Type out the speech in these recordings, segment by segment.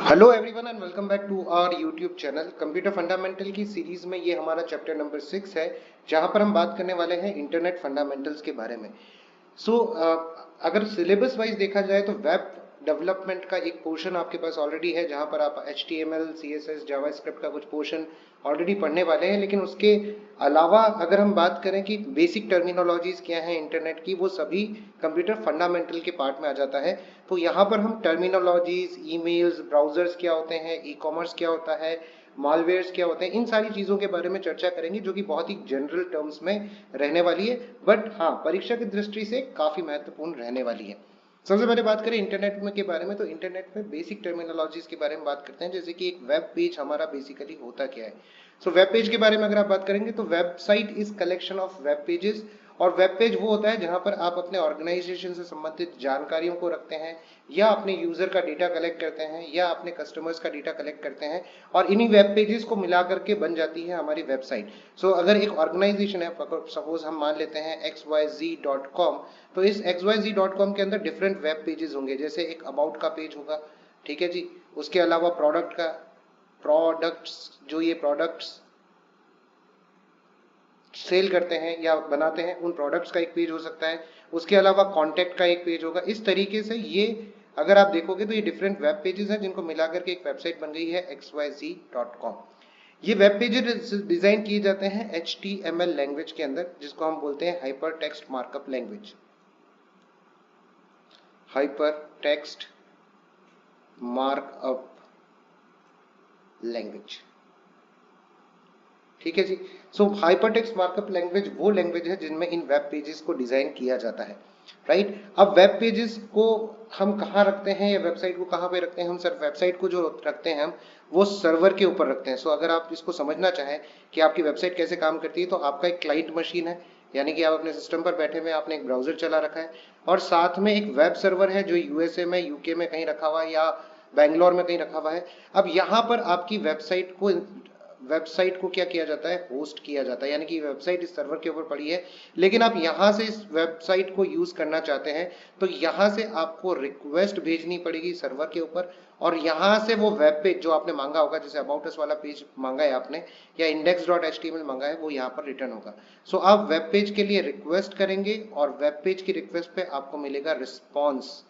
Hello everyone and welcome back to our YouTube channel computer fundamental की series में ये हमारा चैप्टर नंबर 6 है जहां पर हम बात करने वाले हैं इंटरनेट फंडामेंटल्स के बारे में। अगर सिलेबस वाइज देखा जाए तो वेब डेवलपमेंट का एक पोर्शन आपके पास ऑलरेडी है जहां पर आप HTML, CSS, जावास्क्रिप्ट का कुछ पोर्शन ऑलरेडी पढ़ने वाले हैं, लेकिन उसके अलावा अगर हम बात करें कि बेसिक टर्मिनोलॉजीज क्या है इंटरनेट की, वो सभी कंप्यूटर फंडामेंटल के पार्ट में आ जाता है। तो यहाँ पर हम टर्मिनोलॉजीज, ईमेल्स, ब्राउजर्स क्या होते हैं, ई कॉमर्स क्या होता है, मालवेयर्स क्या होते हैं, इन सारी चीज़ों के बारे में चर्चा करेंगे जो कि बहुत ही जनरल टर्म्स में रहने वाली है, बट हाँ परीक्षा की दृष्टि से काफ़ी महत्वपूर्ण रहने वाली है। सबसे पहले बात करें इंटरनेट में के बारे में, तो इंटरनेट में बेसिक टर्मिनोलॉजीज के बारे में बात करते हैं, जैसे कि एक वेब पेज हमारा बेसिकली होता क्या है। वेब पेज के बारे में अगर आप बात करेंगे तो website is collection of web pages, और वेब पेज वो होता है जहां पर आप अपने ऑर्गेनाइजेशन से संबंधित जानकारियों को रखते हैं, या अपने यूजर का डेटा कलेक्ट करते हैं, या अपने कस्टमर्स का डेटा कलेक्ट करते हैं, और इन्हीं वेब पेजेस को मिला करके बन जाती है हमारी वेबसाइट। अगर एक ऑर्गेनाइजेशन है, सपोज हम मान लेते हैं xyz.com, तो इस xyz.com के अंदर डिफरेंट वेब पेजेस होंगे, जैसे एक अबाउट का पेज होगा, ठीक है जी। उसके अलावा प्रोडक्ट्स जो ये प्रोडक्ट्स सेल करते हैं या बनाते हैं, उन प्रोडक्ट्स का एक पेज हो सकता है। उसके अलावा कॉन्टैक्ट का एक पेज होगा। इस तरीके से ये अगर आप देखोगे तो ये डिफरेंट वेब पेजेस हैं जिनको मिलाकर के एक वेबसाइट बन गई है xyz.com। ये वेब पेजेस डिजाइन किए जाते हैं HTML लैंग्वेज के अंदर, जिसको हम बोलते हैं hyper text markup language. Hyper text markup language, ठीक है जी। हाइपरटेक्स्ट मार्कअप लैंग्वेज वो लैंग्वेज है जिनमें इन वेब पेजेस को डिजाइन किया जाता है, राइट। अब वेब पेजेस को हम कहाँ रखते हैं या वेबसाइट को कहाँ पे रखते हैं? हम सर वेबसाइट को जो रखते हैं हम वो सर्वर के ऊपर रखते हैं। अगर आप इसको समझना चाहें कि आपकी वेबसाइट कैसे काम करती है, तो आपका एक क्लाइंट मशीन है, यानी कि आप अपने सिस्टम पर बैठे हुए आपने एक ब्राउजर चला रखा है, और साथ में एक वेब सर्वर है जो यूएसए में, यूके में कहीं रखा हुआ है, या बैंगलोर में कहीं रखा हुआ है। अब यहाँ पर आपकी वेबसाइट को क्या किया जाता है? होस्ट किया जाता है, यानी कि वेबसाइट इस सर्वर के ऊपर पड़ी है, लेकिन आप यहां से इस वेबसाइट को यूज करना चाहते हैं, तो यहां से आपको रिक्वेस्ट भेजनी पड़ेगी सर्वर के ऊपर, और यहां से वो वेब पेज जो आपने मांगा होगा, जैसे अबाउट अस वाला पेज मांगा है आपने, या index.html मांगा है, वो यहाँ पर रिटर्न होगा। आप वेब पेज के लिए रिक्वेस्ट करेंगे और वेब पेज की रिक्वेस्ट पे आपको मिलेगा रिस्पॉन्स,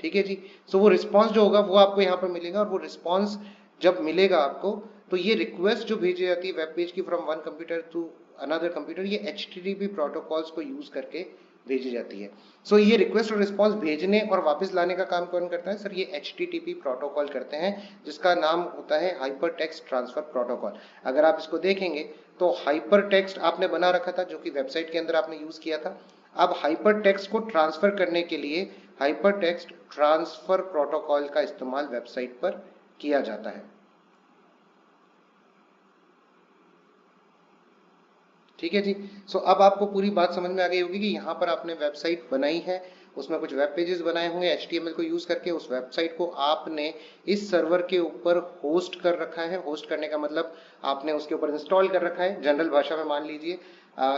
ठीक है जी। वो रिस्पॉन्स जो होगा वो आपको यहाँ पर मिलेगा, और वो रिस्पॉन्स जब मिलेगा आपको, तो ये रिक्वेस्ट जो भेजी जाती है वेब पेज की from one computer to another computer, ये HTTP प्रोटोकॉल्स को यूज करके भेजी जाती है। ये रिक्वेस्ट और रिस्पॉन्स भेजने और वापस लाने का काम कौन करता है? सर ये HTTP प्रोटोकॉल करते हैं, जिसका नाम होता है हाइपर टेक्स्ट ट्रांसफर प्रोटोकॉल। अगर आप इसको देखेंगे तो हाइपर टेक्स्ट आपने बना रखा था जो कि वेबसाइट के अंदर आपने यूज किया था। अब हाइपर टेक्स्ट को ट्रांसफर करने के लिए हाइपर टेक्स्ट ट्रांसफर प्रोटोकॉल का इस्तेमाल वेबसाइट पर किया जाता है, ठीक है जी। अब आपको पूरी बात समझ में आ गई होगी कि यहाँ पर आपने वेबसाइट बनाई है, उसमें कुछ वेब पेजेस बनाए होंगे HTML को यूज करके। उस वेबसाइट को आपने इस सर्वर के ऊपर होस्ट कर रखा है। होस्ट करने का मतलब आपने उसके ऊपर इंस्टॉल कर रखा है, जनरल भाषा में मान लीजिए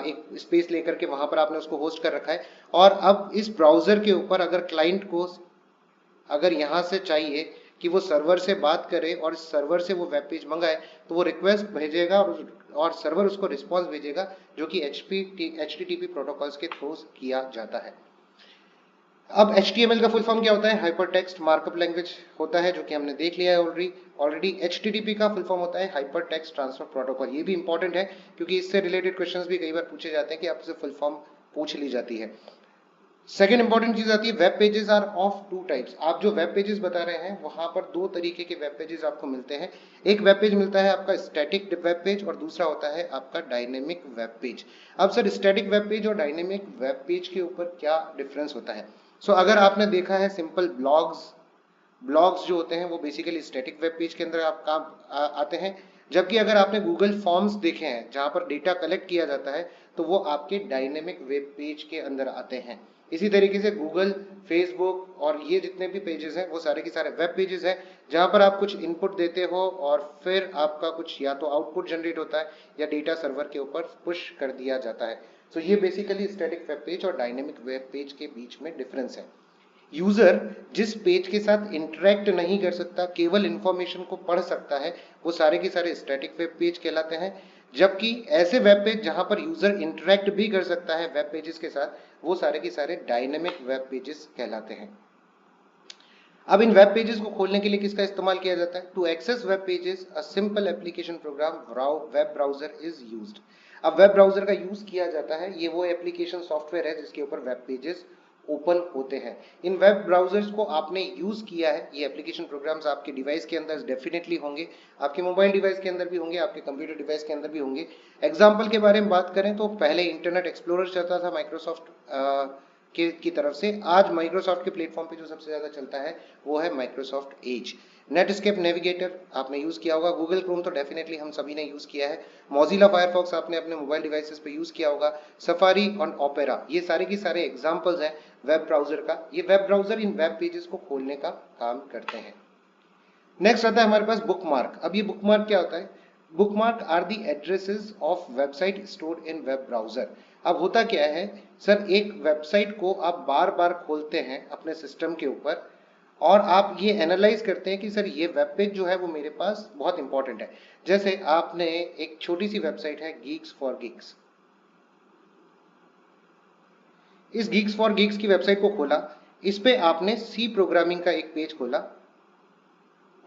एक स्पेस लेकर के वहां पर आपने उसको होस्ट कर रखा है। और अब इस ब्राउजर के ऊपर अगर क्लाइंट को अगर यहाँ से चाहिए कि वो सर्वर से बात करे और सर्वर से वो वेब पेज मंगाए, तो वो रिक्वेस्ट भेजेगा और सर्वर उसको रिस्पॉन्स भेजेगा, जो कि HTTP प्रोटोकॉल्स के थ्रू किया जाता है। अब HTML का फुल फॉर्म क्या होता है? हाइपर टेक्स्ट मार्कअप लैंग्वेज होता है, जो कि हमने देख लिया है ऑलरेडी। HTTP का फुल फॉर्म होता है हाइपर टेक्स्ट ट्रांसफर प्रोटोकॉल। ये भी इंपॉर्टेंट है क्योंकि इससे रिलेटेड क्वेश्चंस भी कई बार पूछे जाते हैं कि आपसे फुल फॉर्म पूछ ली जाती है। सेकेंड इंपॉर्टेंट चीज आती है, web pages are of two types. आप जो वेब पेजेस बता रहे हैं वहां पर दो तरीके के वेब पेजेस आपको मिलते हैं। एक वेब पेज मिलता है आपका स्टैटिक वेब पेज, और दूसरा होता है आपका डायनेमिक वेब पेज। अब सर स्टैटिक वेब पेज और डायनेमिक वेब पेज के ऊपर क्या डिफरेंस होता है? अगर आपने देखा है सिंपल ब्लॉग्स जो होते हैं वो बेसिकली स्टैटिक वेब पेज के अंदर आप काम आते हैं, जबकि अगर आपने गूगल फॉर्म्स देखे हैं जहां पर डेटा कलेक्ट किया जाता है, तो वो आपके डायनेमिक वेब पेज के अंदर आते हैं। इसी तरीके से गूगल, फेसबुक और ये जितने भी पेजेस हैं वो सारे के सारे वेब पेजेस हैं, जहां पर आप कुछ इनपुट देते हो और फिर आपका कुछ या तो आउटपुट जनरेट होता है या डेटा सर्वर के ऊपर पुश कर दिया जाता है। ये बेसिकली स्टैटिक वेब पेज और डायनेमिक वेब पेज के बीच में डिफरेंस है। यूजर जिस पेज के साथ इंटरेक्ट नहीं कर सकता, केवल इंफॉर्मेशन को पढ़ सकता है, वो सारे के सारे स्टैटिक वेब पेज कहलाते हैं। जबकि ऐसे वेब पेज जहां पर यूजर इंटरेक्ट भी कर सकता है वेब पेजेस के साथ, वो सारे के सारे डायनेमिक वेब पेजेस कहलाते हैं। अब इन वेब पेजेस को खोलने के लिए किसका इस्तेमाल किया जाता है? To access web pages a simple application program web browser is used. अब वेब ब्राउजर का यूज किया जाता है, ये वो एप्लीकेशन सॉफ्टवेयर है जिसके ऊपर वेब पेजेस ओपन होते हैं। इन वेब ब्राउजर्स को आपने यूज किया है, ये एप्लीकेशन प्रोग्राम्स आपके डिवाइस के अंदर डेफिनेटली होंगे, आपके मोबाइल डिवाइस के अंदर भी होंगे, आपके कंप्यूटर डिवाइस के अंदर भी होंगे। एग्जाम्पल के बारे में बात करें तो पहले इंटरनेट एक्सप्लोरर चलता था माइक्रोसॉफ्ट की तरफ से। आज माइक्रोसॉफ्ट के प्लेटफॉर्म पे जो सबसे ज्यादा चलता है वो है माइक्रोसॉफ्ट एज। नेटस्केप नेविगेटर आपने यूज किया होगा, गूगल क्रोम तो डेफिनेटली हम सभी ने यूज किया है, मोजिला फायरफॉक्स आपने अपने मोबाइल डिवाइसेस पे यूज किया होगा, सफारी और ओपेरा, ये सारे की सारे एग्जांपल्स हैं वेब ब्राउजर का। ये वेब ब्राउजर इन वेब पेजेस को खोलने का काम करते हैं। नेक्स्ट आता है हमारे पास बुकमार्क। अब ये बुकमार्क क्या होता है? Bookmark are the addresses of website stored in web browser. अब होता क्या है सर, एक वेबसाइट को आप बार बार खोलते हैं अपने सिस्टम के ऊपर और आप ये एनालाइज करते हैं कि सर ये वेब पेज जो है वो मेरे पास बहुत इंपॉर्टेंट है। जैसे आपने एक छोटी सी वेबसाइट है गीक्स फॉर गिग्स, इस गीक्स फॉर गिग्स की वेबसाइट को खोला, इस पे आपने सी प्रोग्रामिंग का एक पेज खोला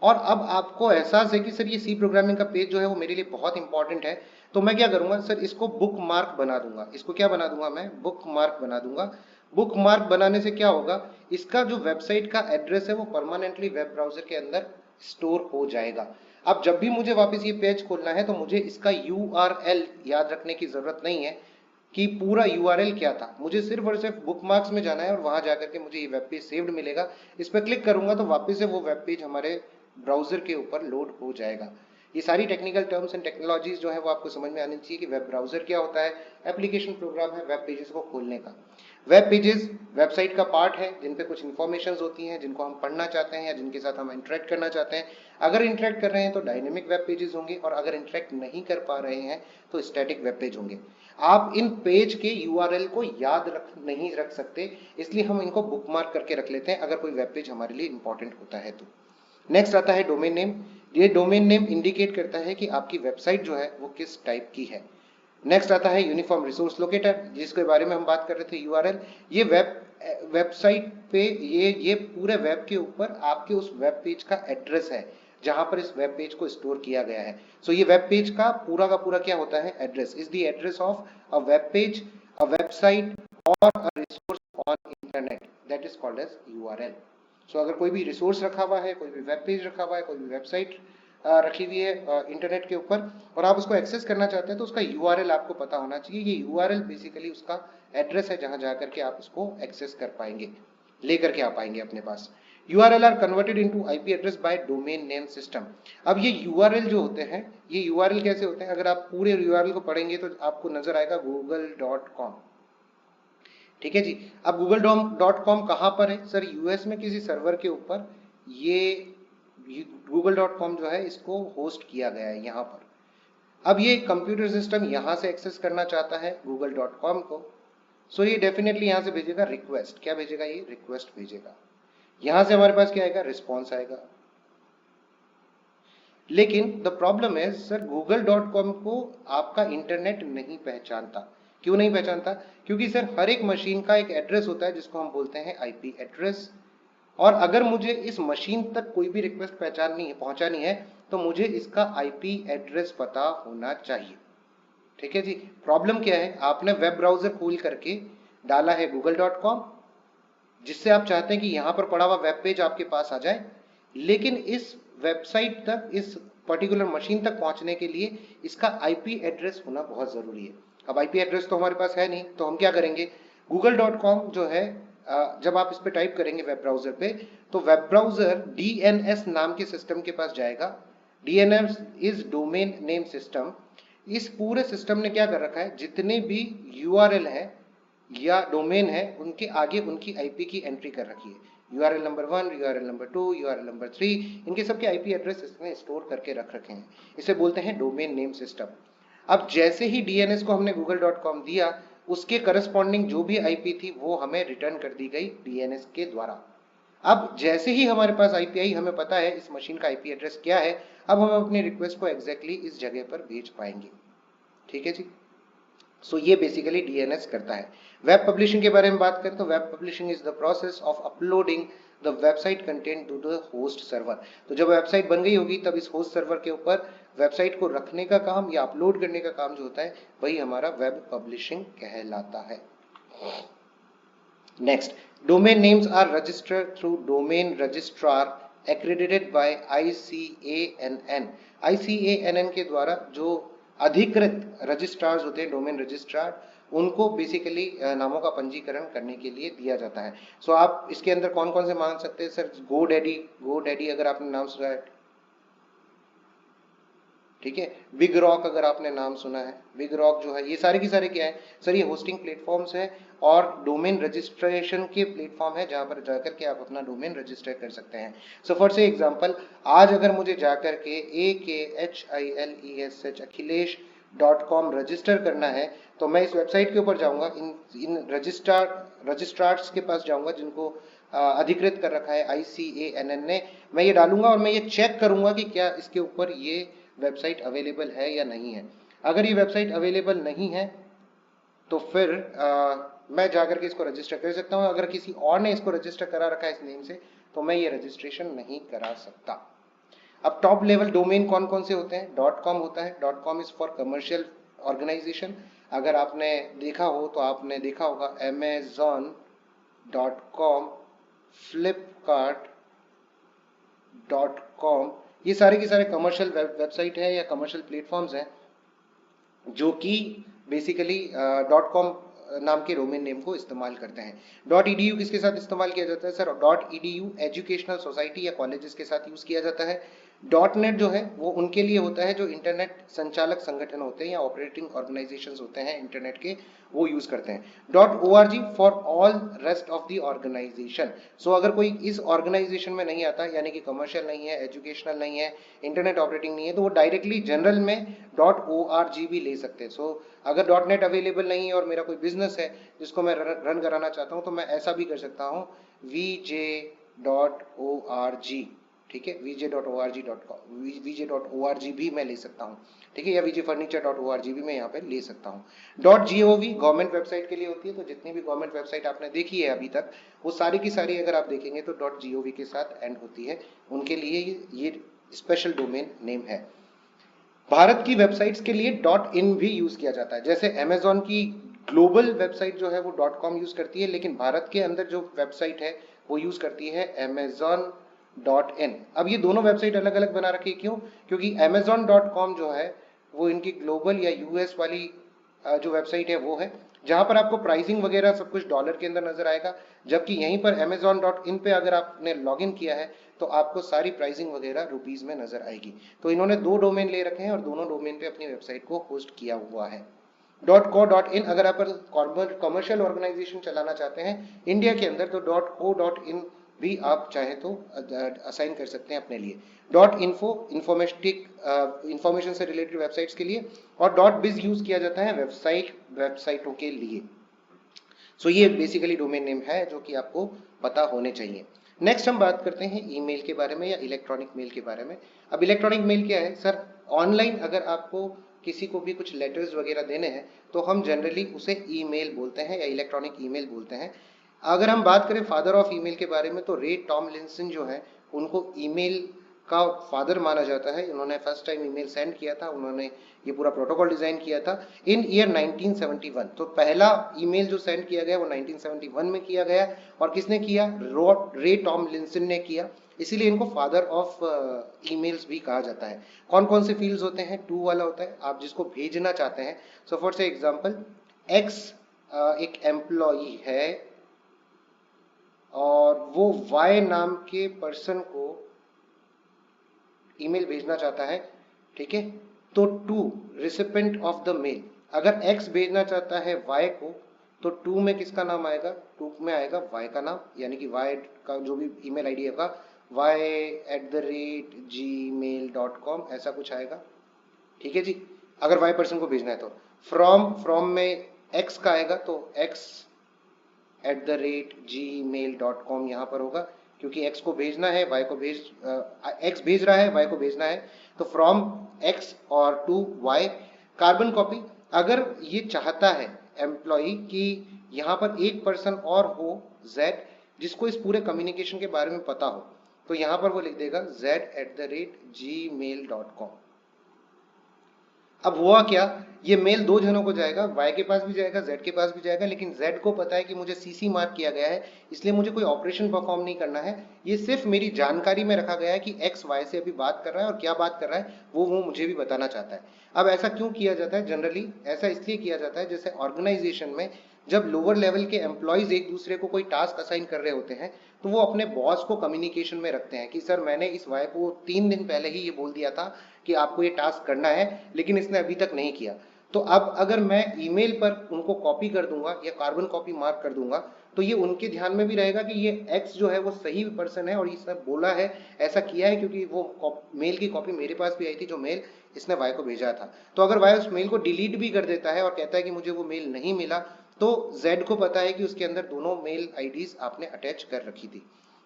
और अब आपको एहसास है कि सर ये सी प्रोग्रामिंग का पेज जो है वो मेरे लिए बहुत इंपॉर्टेंट है, तो मैं क्या करूंगा सर, इसको बुक मार्क बना दूंगा। इसको क्या बना दूंगा? मैं बुक मार्क बना दूंगा। बुक मार्क बनाने से क्या होगा, इसका जो वेबसाइट का एड्रेस है वो परमानेंटली वेब ब्राउजर के अंदर स्टोर हो जाएगा। अब जब भी मुझे वापस ये पेज खोलना है तो मुझे इसका URL याद रखने की जरूरत नहीं है कि पूरा URL क्या था, मुझे सिर्फ और सिर्फ बुकमार्क्स में जाना है और वहां जाकर के मुझे ये वेब पेज सेव्ड मिलेगा। इस पर क्लिक करूंगा तो वापस से वो वेब पेज हमारे ब्राउजर के ऊपर लोड हो जाएगा। ये सारी टेक्निकल टर्म्स एंड टेक्नोलॉजीज जो है वो आपको समझ में आनी चाहिए कि वेब ब्राउजर क्या होता है, एप्लीकेशन प्रोग्राम है वेब पेजेस को खोलने का। वेब पेजेस वेबसाइट का पार्ट है जिन पे कुछ इंफॉर्मेशन होती हैं जिनको हम पढ़ना चाहते हैं या जिनके साथ हम इंटरेक्ट करना चाहते हैं। अगर इंटरेक्ट कर रहे हैं तो डायनेमिक वेब पेजेस होंगे और अगर इंटरेक्ट नहीं कर पा रहे हैं तो स्टैटिक वेब पेज होंगे। आप इन पेज के URL को याद नहीं रख सकते, इसलिए हम इनको बुकमार्क करके रख लेते हैं अगर कोई वेब पेज हमारे लिए इंपॉर्टेंट होता है तो। नेक्स्ट आता है डोमेन नेम। ये डोमेन नेम इंडिकेट करता है कि आपकी वेबसाइट जो है वो किस टाइप की है। नेक्स्ट आता है यूनिफॉर्म रिसोर्स लोकेटर, जिसके बारे में हम बात कर रहे थे URL। ये वेबसाइट पे ये पूरे वेब के ऊपर आपके उस वेब पेज का एड्रेस है जहां पर इस वेब पेज को स्टोर किया गया है। सो ये वेब पेज का पूरा क्या होता है? Address is the address of a web page, a website और a resource on internet, that is called as URL। So अगर कोई भी रिसोर्स रखा हुआ है, कोई भी वेब पेज रखा हुआ है, कोई भी वेबसाइट रखी हुई है इंटरनेट के ऊपर और आप उसको एक्सेस करना चाहते हैं तो उसका URL आपको पता होना चाहिए। ये URL बेसिकली उसका एड्रेस है जहां जाकर के आप उसको एक्सेस कर पाएंगे, लेकर के आ पाएंगे अपने पास। URL are converted into IP address by domain name system. अब ये URL जो होते हैं, ये URL कैसे होते हैं? अगर आप पूरे URL को पढ़ेंगे तो आपको नजर आएगा google.com। ठीक है जी। अब google.com कहां पर है सर? US में किसी सर्वर के ऊपर ये google.com जो है इसको होस्ट किया गया है यहाँ पर। अब ये कंप्यूटर सिस्टम यहाँ से एक्सेस करना चाहता है google.com को, सो ये डेफिनेटली यहाँ से भेजेगा रिक्वेस्ट। क्या भेजेगा? ये रिक्वेस्ट भेजेगा। यहाँ से हमारे पास क्या आएगा? रिस्पॉन्स आएगा। लेकिन द प्रॉब्लम है सर, google.com को आपका इंटरनेट नहीं पहचानता। क्यों नहीं पहचानता? क्योंकि सर हर एक मशीन का एक एड्रेस होता है जिसको हम बोलते हैं IP एड्रेस, और अगर मुझे इस मशीन तक कोई भी रिक्वेस्ट पहुंचानी है तो मुझे इसका IP एड्रेस पता होना चाहिए। ठीक है जी। प्रॉब्लम क्या है? आपने वेब ब्राउजर खोल करके डाला है google.com, जिससे आप चाहते हैं कि यहां पर पड़ा हुआ वेब पेज आपके पास आ जाए, लेकिन इस वेबसाइट तक, इस पर्टिकुलर मशीन तक पहुंचने के लिए इसका IP एड्रेस होना बहुत जरूरी है। अब IP एड्रेस तो हमारे पास है नहीं, तो हम क्या करेंगे? google.com जो है, जब आप इस पे टाइप करेंगे वेब ब्राउजर पे, तो वेब ब्राउजर DNS नाम के सिस्टम के पास जाएगा। DNS is domain name system. इस पूरे सिस्टम ने क्या कर रखा है, जितने भी URL है या डोमेन है उनके आगे उनकी IP की एंट्री कर रखी है। URL number 1, URL number 2, URL number 3, इनके सबके IP एड्रेस इसने स्टोर करके रख रखे हैं। इसे बोलते हैं डोमेन नेम सिस्टम। अब जैसे ही DNS को हमने google.com दिया, उसके करस्पॉन्डिंग जो भी IP थी वो हमें रिटर्न कर दी गई DNS के द्वारा। अब जैसे ही हमारे पास आईपी आई, हमें पता है इस मशीन का आईपी एड्रेस क्या है, अब हम अपनी रिक्वेस्ट को एग्जैक्टली इस जगह पर भेज पाएंगे। ठीक है जी। सो ये बेसिकली डीएनएस करता है। वेब पब्लिशिंग के बारे में बात करें तो web publishing is the process of uploading the website content to the host server. तो जब वेबसाइट बन गई होगी तब इस होस्ट सर्वर के ऊपर वेबसाइट को रखने का काम या अपलोड करने का काम जो होता है वही हमारा वेब पब्लिशिंग कहलाता है। Next, domain names are registered through domain registrar accredited by ICANN। ICANN के द्वारा जो अधिकृत रजिस्ट्रार्स होते हैं, डोमेन रजिस्ट्रार, उनको बेसिकली नामों का पंजीकरण करने के लिए दिया जाता है। सो आप इसके अंदर कौन कौन से मान सकते हैं सर? गोडैडी अगर आपने नाम सुना है, ठीक है। बिग रॉक अगर आपने नाम सुना है, बिग रॉक जो है, ये सारे के सारे क्या है सर? ये होस्टिंग प्लेटफॉर्म्स हैं और डोमेन रजिस्ट्रेशन के प्लेटफॉर्म है जहां पर जाकर के आप अपना डोमेन रजिस्टर कर सकते हैं। सो फॉर से एग्जांपल, आज अगर मुझे जाकर के akhilesh.com रजिस्टर करना है तो मैं इस वेबसाइट के ऊपर जाऊंगा, इन रजिस्ट्रार्स के पास जाऊंगा जिनको अधिकृत कर रखा है ICANN ने। मैं ये डालूंगा और मैं ये चेक करूंगा कि क्या इसके ऊपर ये वेबसाइट अवेलेबल है या नहीं है। अगर ये वेबसाइट अवेलेबल नहीं है तो फिर मैं जाकर के इसको रजिस्टर कर सकता हूँ। अगर किसी और ने इसको रजिस्टर करा रखा है इस नेम से तो मैं ये रजिस्ट्रेशन नहीं करा सकता। अब टॉप लेवल डोमेन कौन कौन से होते हैं? .com होता है। .com is for commercial organization. अगर आपने देखा हो तो आपने देखा होगा Amazon.com, Flipkart.com, ये सारे के सारे कमर्शियल वेबसाइट है या कमर्शियल प्लेटफॉर्म्स हैं जो कि बेसिकली .com नाम के डोमेन नेम को इस्तेमाल करते हैं। .edu किसके साथ इस्तेमाल किया जाता है सर? .edu एजुकेशनल सोसाइटी या कॉलेजेस के साथ यूज किया जाता है। .net जो है वो उनके लिए होता है जो इंटरनेट संचालक संगठन होते हैं या ऑपरेटिंग ऑर्गेनाइजेशंस होते हैं इंटरनेट के, वो यूज करते हैं। .org for all rest of the organisation. So अगर कोई इस ऑर्गेनाइजेशन में नहीं आता, यानी कि कमर्शियल नहीं है, एजुकेशनल नहीं है, इंटरनेट ऑपरेटिंग नहीं है, तो वो डायरेक्टली जनरल में .org भी ले सकते हैं। सो अगर .net अवेलेबल नहीं है और मेरा कोई बिजनेस है जिसको मैं रन कराना चाहता हूँ तो मैं ऐसा भी कर सकता हूँ, vj.org, ठीक है, vj.org भी मैं ले सकता हूँ, ठीक है, या vjfurniture.org भी मैं यहाँ पे ले सकता हूँ। .gov गवर्नमेंट वेबसाइट के लिए होती है। तो जितनी भी गवर्नमेंट वेबसाइट आपने देखी है अभी तक, वो सारी की सारी अगर आप देखेंगे तो .gov के साथ एंड होती है, उनके लिए ये स्पेशल डोमेन नेम है। भारत की वेबसाइट्स के लिए .in भी यूज किया जाता है। जैसे अमेजॉन की ग्लोबल वेबसाइट जो है वो .com यूज करती है, लेकिन भारत के अंदर जो वेबसाइट है वो यूज करती है amazon.in। अब ये दोनों वेबसाइट अलग अलग बना रखी है, क्यों? क्योंकि amazon.com जो है वो इनकी ग्लोबल या यूएस वाली जो वेबसाइट है वो है, जहां पर आपको प्राइसिंग वगैरह सब कुछ डॉलर के अंदर नजर आएगा, जबकि यहीं पर amazon.in पे अगर आपने लॉगिन किया है तो आपको सारी प्राइसिंग वगैरह रुपीस में नजर आएगी। तो इन्होंने दो डोमेन ले रखे हैं और दोनों डोमेन पे अपनी वेबसाइट को होस्ट किया हुआ है। .co.in अगर आप कमर्शियल ऑर्गेनाइजेशन चलाना चाहते हैं इंडिया के अंदर तो .co.in भी आप चाहे तो असाइन कर सकते हैं अपने लिए। .info इंफॉर्मेशन से रिलेटेड वेबसाइट्स के लिए, और .biz यूज किया जाता है वेबसाइटों के लिए। सो ये बेसिकली डोमेन नेम है जो कि आपको पता होने चाहिए। नेक्स्ट हम बात करते हैं ईमेल के बारे में या इलेक्ट्रॉनिक मेल के बारे में। अब इलेक्ट्रॉनिक मेल क्या है सर? ऑनलाइन अगर आपको किसी को भी कुछ लेटर्स वगैरह देने हैं तो हम जनरली उसे ईमेल बोलते हैं या इलेक्ट्रॉनिक ईमेल बोलते हैं। अगर हम बात करें फादर ऑफ ईमेल के बारे में तो रे टॉमलिंसन जो है उनको ईमेल का फादर माना जाता है। उन्होंने फर्स्ट टाइम ईमेल सेंड किया था, उन्होंने ये पूरा प्रोटोकॉल डिजाइन किया था इन ईयर 1971। तो पहला ईमेल जो सेंड किया गया वो 1971 में किया गया, और किसने किया? रे टॉमलिंसन ने किया। इसीलिए इनको फादर ऑफ ईमेल्स भी कहा जाता है। कौन कौन से फील्ड्स होते हैं? टू वाला होता है, आप जिसको भेजना चाहते हैं। सो फॉर से एग्जांपल, एक्स एक एम्प्लॉई है और वो वाई नाम के पर्सन को ईमेल भेजना चाहता है, ठीक है, तो to recipient of the mail. अगर एक्स भेजना चाहता है वाई को तो टू में किसका नाम आएगा? टू में आएगा वाई का नाम, यानी कि वाई का जो भी ईमेल आईडी होगा y@gmail.com ऐसा कुछ आएगा, ठीक है जी। अगर वाई पर्सन को भेजना है तो फ्रॉम में एक्स का आएगा तो x@gmail.com यहाँ पर होगा। क्योंकि x को भेजना है, y को x भेज रहा है, y को भेजना है, तो फ्रॉम x और टू y। कार्बन कॉपी, अगर ये चाहता है एम्प्लॉय कि यहाँ पर एक पर्सन और हो z जिसको इस पूरे कम्युनिकेशन के बारे में पता हो, तो यहाँ पर वो लिख देगा z@gmail.com। अब हुआ क्या, ये मेल दो जनों को जाएगा, y के पास भी जाएगा, z के पास भी जाएगा, लेकिन z को पता है कि मुझे सीसी मार्क किया गया है, इसलिए मुझे कोई ऑपरेशन परफॉर्म नहीं करना है, ये सिर्फ मेरी जानकारी में रखा गया है कि x y से अभी बात कर रहा है और क्या बात कर रहा है वो मुझे भी बताना चाहता है। अब ऐसा क्यों किया जाता है, जनरली ऐसा इसलिए किया जाता है जैसे ऑर्गेनाइजेशन में जब लोअर लेवल के एम्प्लॉयज एक दूसरे को कोई टास्क असाइन कर रहे होते हैं तो वो अपने बॉस को कम्युनिकेशन में रखते हैं कि सर मैंने इस वाई को 3 दिन पहले ही ये बोल दिया था कि आपको ये टास्क करना है, लेकिन इसने अभी तक नहीं किया। तो अब अगर मैं ईमेल पर उनको कॉपी कर दूंगा या कार्बन कॉपी मार्क कर दूंगा तो ये उनके ध्यान में भी रहेगा कि ये एक्स जो है वो सही पर्सन है और इसने बोला है, ऐसा किया है, क्योंकि वो मेल की कॉपी मेरे पास भी आई थी जो मेल इसने वाई को भेजा था। तो अगर वाई उस मेल को डिलीट भी कर देता है और कहता है कि मुझे वो मेल नहीं मिला, तो Z को पता है कि उसके अंदर दोनों मेल आईडीज आपने अटैच कर रखी थी।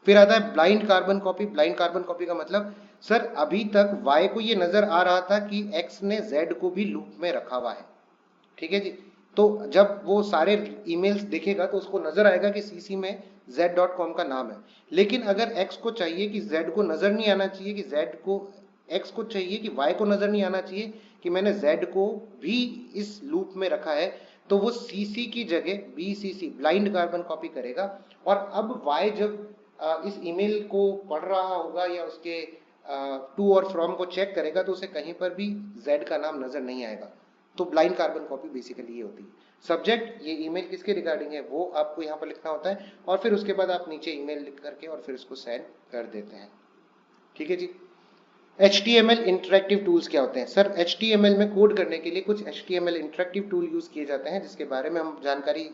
फिर आता है blind carbon copy. Blind carbon copy का मतलब सर अभी तक Y को ये नजर आ रहा था कि X ने Z को भी लूप में रखा हुआ है, ठीक है जी। तो जब वो सारे ईमेल्स देखेगा तो उसको नजर आएगा कि सीसी में z.com का नाम है, लेकिन अगर X को चाहिए कि Z को नजर नहीं आना चाहिए कि Z को X को चाहिए कि Y को नजर नहीं आना चाहिए कि मैंने Z को भी इस लूप में रखा है, तो वो CC की जगह BCC ब्लाइंड कार्बन कॉपी करेगा। और अब Y जब इस ईमेल को पढ़ रहा होगा या उसके टू और फ्रॉम को चेक करेगा तो उसे कहीं पर भी Z का नाम नजर नहीं आएगा। तो ब्लाइंड कार्बन कॉपी बेसिकली ये होती है। सब्जेक्ट, ये ईमेल किसके रिगार्डिंग है वो आपको यहाँ पर लिखना होता है और फिर उसके बाद आप नीचे ईमेल लिख करके और फिर उसको सेंड कर देते हैं, ठीक है जी। HTML इंटरेक्टिव टूल्स क्या होते हैं? सर HTML में कोड करने के लिए कुछ HTML इंटरेक्टिव टूल यूज किए जाते हैं जिसके बारे में हम जानकारी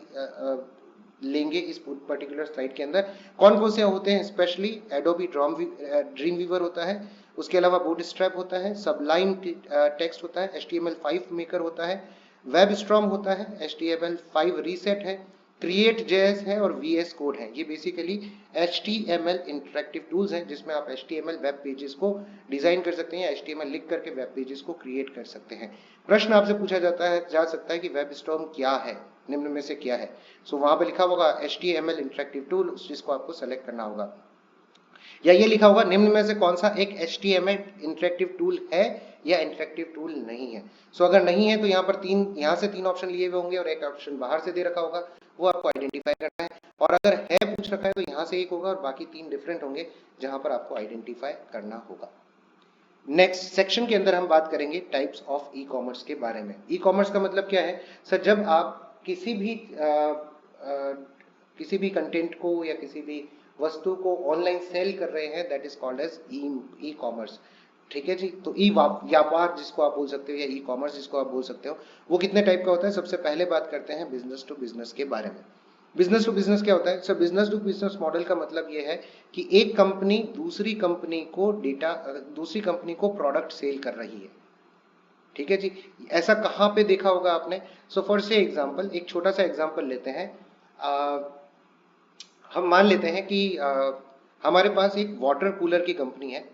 लेंगे इस पर्टिकुलर स्लाइड के अंदर। कौन कौन से होते हैं? स्पेशली एडोबी ड्रीम वीवर होता है, उसके अलावा बूटस्ट्रैप होता है, सबलाइन टेक्स्ट होता है, HTML5 मेकर होता है, वेबस्टॉर्म होता है, HTML5 रीसेट है, क्रिएट जेएस है और VS कोड है। ये बेसिकली HTML इंटरेक्टिव टूल्स हैं जिसमें आप HTML वेब पेजेस को डिजाइन कर सकते हैं, HTML लिख करके वेब पेजेस को क्रिएट कर सकते हैं। प्रश्न आपसे पूछा जा सकता है कि वेबस्टॉर्म क्या है, निम्न में से क्या है? सो वहां पे लिखा होगा HTML इंटरेक्टिव टूल, जिसको आपको सेलेक्ट करना होगा, या ये लिखा होगा निम्न में से कौन सा एक HTML इंटरेक्टिव टूल है या इंटरेक्टिव टूल नहीं है। सो अगर नहीं है तो यहाँ पर यहाँ से तीन ऑप्शन लिए हुए होंगे और एक ऑप्शन बाहर से दे रखा होगा, वो आपको आइडेंटिफाई करना है। और अगर है पूछ रखा है तो यहाँ से एक होगा और बाकी तीन डिफरेंट होंगे जहां पर आपको आइडेंटिफाई करना होगा। नेक्स्ट सेक्शन के अंदर हम बात करेंगे टाइप्स ऑफ ई कॉमर्स के बारे में। ई कॉमर्स का मतलब क्या है? सर जब आप किसी भी कंटेंट को या किसी भी वस्तु को ऑनलाइन सेल कर रहे हैं, that is called as e commerce, ठीक है जी। तो ई व्यापार जिसको आप बोल सकते हो या ई कॉमर्स जिसको आप बोल सकते हो, वो कितने टाइप का होता है? सबसे पहले बात करते हैं बिजनेस टू बिजनेस के बारे में। बिजनेस टू बिजनेस क्या होता है? Sir business to business model का मतलब ये है कि एक कंपनी दूसरी कंपनी को प्रोडक्ट सेल कर रही है, ठीक है जी। ऐसा कहाँ पे देखा होगा आपने? सो फॉर से एग्जांपल, एक छोटा सा एग्जांपल लेते हैं। हम मान लेते हैं कि हमारे पास एक वाटर कूलर की कंपनी है,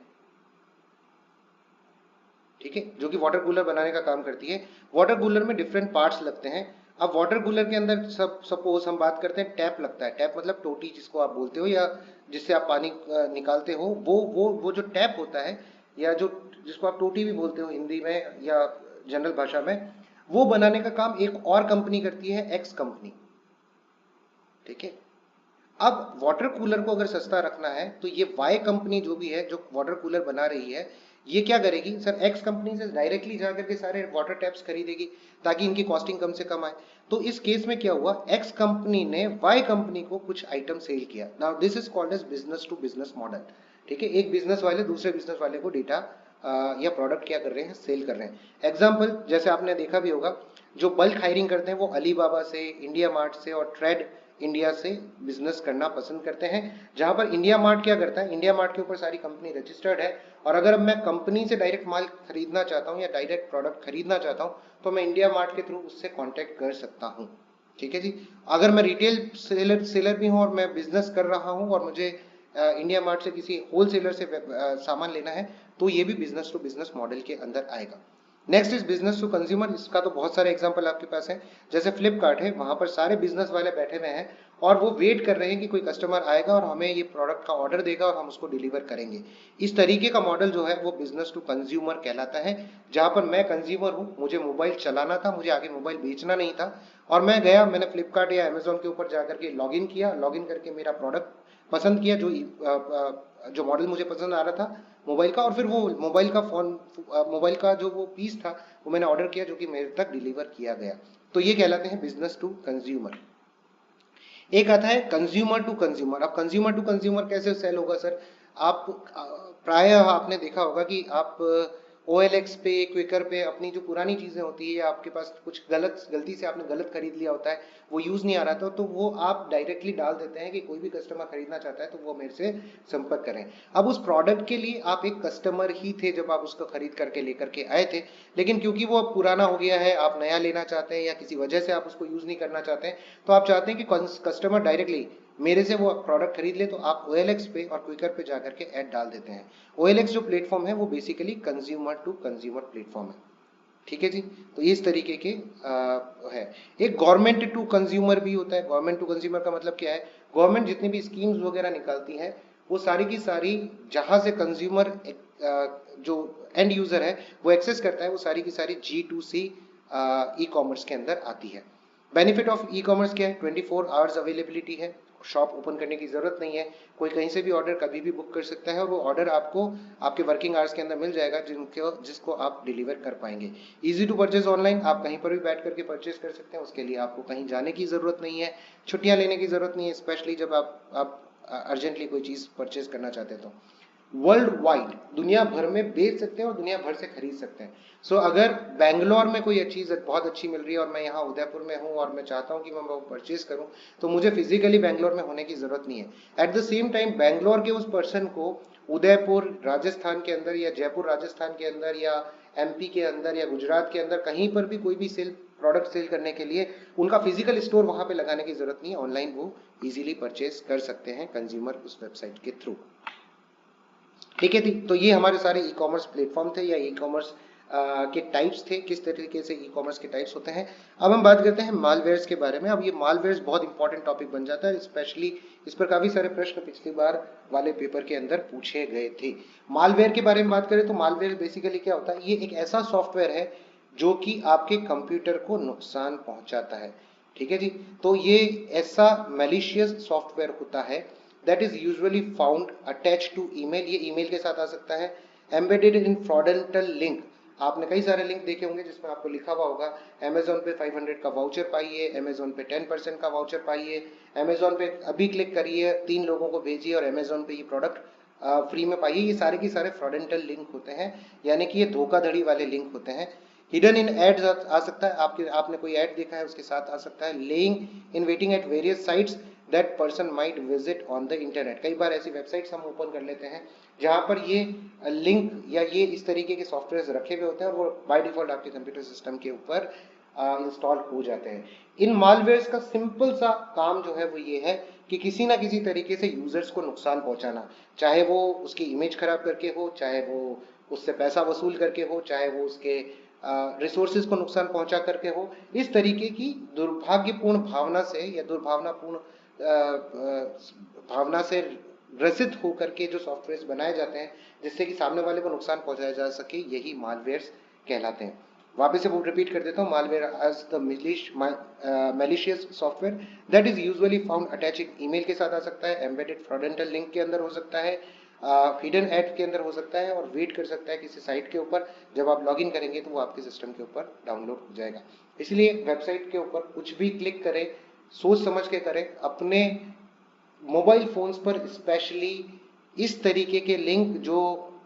ठीक है, जो कि वाटर कूलर बनाने का काम करती है। वाटर कूलर में डिफरेंट पार्ट्स लगते हैं। अब वाटर कूलर के अंदर सपोज हम बात करते हैं, टैप लगता है। टैप मतलब टोटी जिसको आप बोलते हो या जिससे आप पानी निकालते हो, वो जो टैप होता है या जो जिसको आप टोटी भी बोलते हो हिंदी में या जनरल भाषा में, वो बनाने का काम एक और कंपनी करती है, एक्स कंपनी, ठीक है। अब वाटर कूलर को अगर सस्ता रखना है तो ये वाई कंपनी जो भी है, जो वाटर कूलर बना रही है, ये क्या करेगी? सर एक्स कंपनी से डायरेक्टली जाकर के सारे वाटर टैप्स खरीदेगी ताकि इनकी कॉस्टिंग कम से कम आए। तो इस केस में क्या हुआ? एक्स कंपनी ने वाई कंपनी को कुछ आइटम सेल किया। Now this is called as business to business model, ठीक है। एक बिजनेस वाले दूसरे बिजनेस वाले को डेटा या प्रोडक्ट क्या कर रहे हैं? सेल कर रहे हैं। एग्जाम्पल जैसे आपने देखा भी होगा, जो बल्क हायरिंग करते हैं वो अलीबाबा से, इंडिया मार्ट से और ट्रेड इंडिया से बिजनेस करना पसंद करते हैं। जहां पर इंडिया मार्ट क्या करता है? इंडिया मार्ट के ऊपर सारी कंपनी रजिस्टर्ड है और अगर अब मैं कंपनी से डायरेक्ट माल खरीदना चाहता हूं या डायरेक्ट प्रोडक्ट खरीदना चाहता हूं तो मैं इंडिया मार्ट के थ्रू उससे कांटेक्ट कर सकता हूं, ठीक है जी। अगर मैं रिटेल सेलर भी हूं और मैं बिजनेस कर रहा हूं और मुझे इंडिया मार्ट से किसी होलसेलर से सामान लेना है तो ये भी बिजनेस टू बिजनेस मॉडल के अंदर आएगा। Next is business to consumer. इसका तो बहुत सारे एग्जांपल आपके पास है, जैसे फ्लिपकार्ट है, वहां पर सारे बिजनेस वाले बैठे हुए हैं और वो वेट कर रहे हैं कि कोई कस्टमर आएगा और हमें ये प्रोडक्ट का ऑर्डर देगा और हम उसको डिलीवर करेंगे। इस तरीके का मॉडल जो है वो बिजनेस टू कंज्यूमर कहलाता है, जहां पर मैं कंज्यूमर हूं, मुझे मोबाइल चलाना था, मुझे आगे मोबाइल बेचना नहीं था और मैं गया, मैंने फ्लिपकार्ट या अमेजोन के ऊपर जाकर के लॉगिन किया, लॉगिन करके मेरा प्रोडक्ट पसंद किया, जो मॉडल मुझे पसंद आ रहा था मोबाइल का, और फिर वो मोबाइल का जो वो पीस था वो मैंने ऑर्डर किया, जो कि मेरे तक डिलीवर किया गया। तो ये कहलाते हैं बिजनेस टू कंज्यूमर। एक आता है कंज्यूमर टू कंज्यूमर। अब कंज्यूमर टू कंज्यूमर कैसे सेल होगा सर? आप प्रायः आपने देखा होगा कि आप OLX पे, क्विकर पे अपनी जो पुरानी चीजें होती है, आपके पास कुछ गलती से आपने गलत खरीद लिया होता है, वो यूज नहीं आ रहा था, तो वो आप डायरेक्टली डाल देते हैं कि कोई भी कस्टमर खरीदना चाहता है तो वो मेरे से संपर्क करें। अब उस प्रोडक्ट के लिए आप एक कस्टमर ही थे जब आप उसको खरीद करके लेकर के आए थे, लेकिन क्योंकि वो अब पुराना हो गया है, आप नया लेना चाहते हैं या किसी वजह से आप उसको यूज नहीं करना चाहते हैं, तो आप चाहते हैं कि कस्टमर डायरेक्टली मेरे से वो प्रोडक्ट खरीद ले, तो आप OLX पे और क्विकर पे जाकर के ऐड डाल देते हैं। OLX जो प्लेटफॉर्म है वो basically consumer to consumer platform है। ठीक है जी, तो इस तरीके के है। एक गवर्नमेंट टू कंज्यूमर भी होता है। गवर्नमेंट टू कंज्यूमर का मतलब क्या है? गवर्नमेंट जितनी भी स्कीम्स वगैरह निकालती है वो सारी की सारी जहां से कंज्यूमर जो एंड यूजर है वो एक्सेस करता है, वो सारी की सारी G2C ई कॉमर्स के अंदर आती है। बेनिफिट ऑफ ई कॉमर्स क्या है? 24 आवर्स अवेलेबिलिटी है, शॉप ओपन करने की जरूरत नहीं है, कोई कहीं से भी ऑर्डर कभी भी बुक कर सकता है और वो ऑर्डर आपको आपके वर्किंग आवर्स के अंदर मिल जाएगा, जिसको आप डिलीवर कर पाएंगे। इजी टू परचेज ऑनलाइन, आप कहीं पर भी बैठ करके परचेज कर सकते हैं, उसके लिए आपको कहीं जाने की जरूरत नहीं है, छुट्टियां लेने की जरूरत नहीं है, स्पेशली जब आप अर्जेंटली कोई चीज परचेज करना चाहते हैं तो। वर्ल्ड वाइड, दुनिया भर में बेच सकते हैं और दुनिया भर से खरीद सकते हैं। अगर बैंगलोर में कोई चीज बहुत अच्छी मिल रही है और मैं यहाँ उदयपुर में हूँ और मैं चाहता हूँ कि मैं वो परचेज करूँ, तो मुझे फिजिकली बैंगलोर में होने की जरूरत नहीं है। At the same time Bangalore के उस पर्सन को उदयपुर राजस्थान के अंदर या जयपुर राजस्थान के अंदर या MP के अंदर या गुजरात के अंदर कहीं पर भी कोई भी प्रोडक्ट सेल करने के लिए उनका फिजिकल स्टोर वहां पे लगाने की जरूरत नहीं है, ऑनलाइन वो इजीली परचेज कर सकते हैं कंज्यूमर उस वेबसाइट के थ्रू। ठीक है, तो ये हमारे सारे ई कॉमर्स प्लेटफॉर्म थे या ई कॉमर्स के टाइप्स थे, किस तरीके से ई कॉमर्स के टाइप्स होते हैं। अब हम बात करते हैं मालवेयर्स के बारे में। अब ये मालवेयर्स बहुत इंपॉर्टेंट टॉपिक बन जाता है, स्पेशली इस पर काफी सारे प्रश्न पिछली बार वाले पेपर के अंदर पूछे गए थे। मालवेयर के बारे में बात करें तो मालवेयर बेसिकली क्या होता है? ये एक ऐसा सॉफ्टवेयर है जो कि आपके कंप्यूटर को नुकसान पहुंचाता है। ठीक है जी, तो ये ऐसा मैलिशियस सॉफ्टवेयर होता है that is usually found attached to email। ये ईमेल के साथ आ सकता है। embedded in fraudulent link, आपने कई सारे लिंक देखे होंगे जिसमें आपको लिखा हुआ होगा Amazon पे 500 का वाउचर पाइए, Amazon पे 10% का वाउचर पाइए, Amazon पे अभी क्लिक करिए, 3 लोगों को भेजिए और Amazon पे ये प्रोडक्ट फ्री में पाइए। ये सारे के सारे फ्रॉडेंटल लिंक होते हैं, यानी कि ये धोखाधड़ी वाले लिंक होते हैं। हिडन इन एड्स आ सकता है, आपने कोई ऐड देखा है उसके साथ आ सकता है। Laying in waiting at various sites that person might visit on the internet, कई बार ऐसी वेबसाइट्स हम ओपन कर लेते हैं जहां पर ये लिंक या ये इस तरीके के सॉफ्टवेयर रखे हुए होते हैं और वो बाय डिफॉल्ट आपके कंप्यूटर सिस्टम के ऊपर इंस्टॉल हो जाते हैं। इन मालवेयर्स का सिंपल सा काम जो है वो ये है कि किसी ना किसी तरीके से यूजर्स को नुकसान पहुंचाना, चाहे वो उसकी इमेज खराब करके हो, चाहे वो उससे पैसा वसूल करके हो, चाहे वो उसके रिसोर्सेज को नुकसान पहुंचा करके हो। इस तरीके की दुर्भाग्यपूर्ण भावना से या दुर्भावनापूर्ण भावना से ग्रसित होकर के जो सॉफ्टवेयर बनाए जाते हैं जिससे कि सामने वाले को नुकसान पहुंचाया जा सके, यही मालवेयर्स कहलाते हैं। वापस से रिपीट कर देता हूँ, malware as the malicious software that is usually found attaching, email के साथ आ सकता है, एम्बेडेड फ्रॉडेंटल लिंक के अंदर हो सकता है, हिडन ऐड के अंदर हो सकता है और वेट कर सकता है किसी साइट के ऊपर। जब आप लॉगिन करेंगे तो वो आपके सिस्टम के ऊपर डाउनलोड हो जाएगा। इसलिए वेबसाइट के ऊपर कुछ भी क्लिक करें, सोच समझ के करें। अपने मोबाइल फोन्स पर स्पेशली इस तरीके के लिंक जो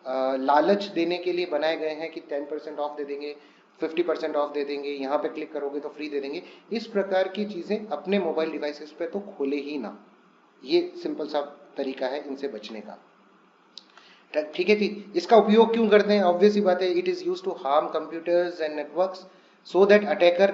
लालच देने के लिए बनाए गए हैं कि 10% ऑफ दे देंगे, 50% ऑफ दे देंगे, यहाँ पे क्लिक करोगे तो फ्री दे देंगे, इस प्रकार की चीजें अपने मोबाइल डिवाइसेस पे तो खोले ही ना। ये सिंपल सा तरीका है इनसे बचने का। ठीक है, थी इसका उपयोग क्यों करते हैं? ऑब्वियस ही बात है, it is used to harm computers and networks so that attacker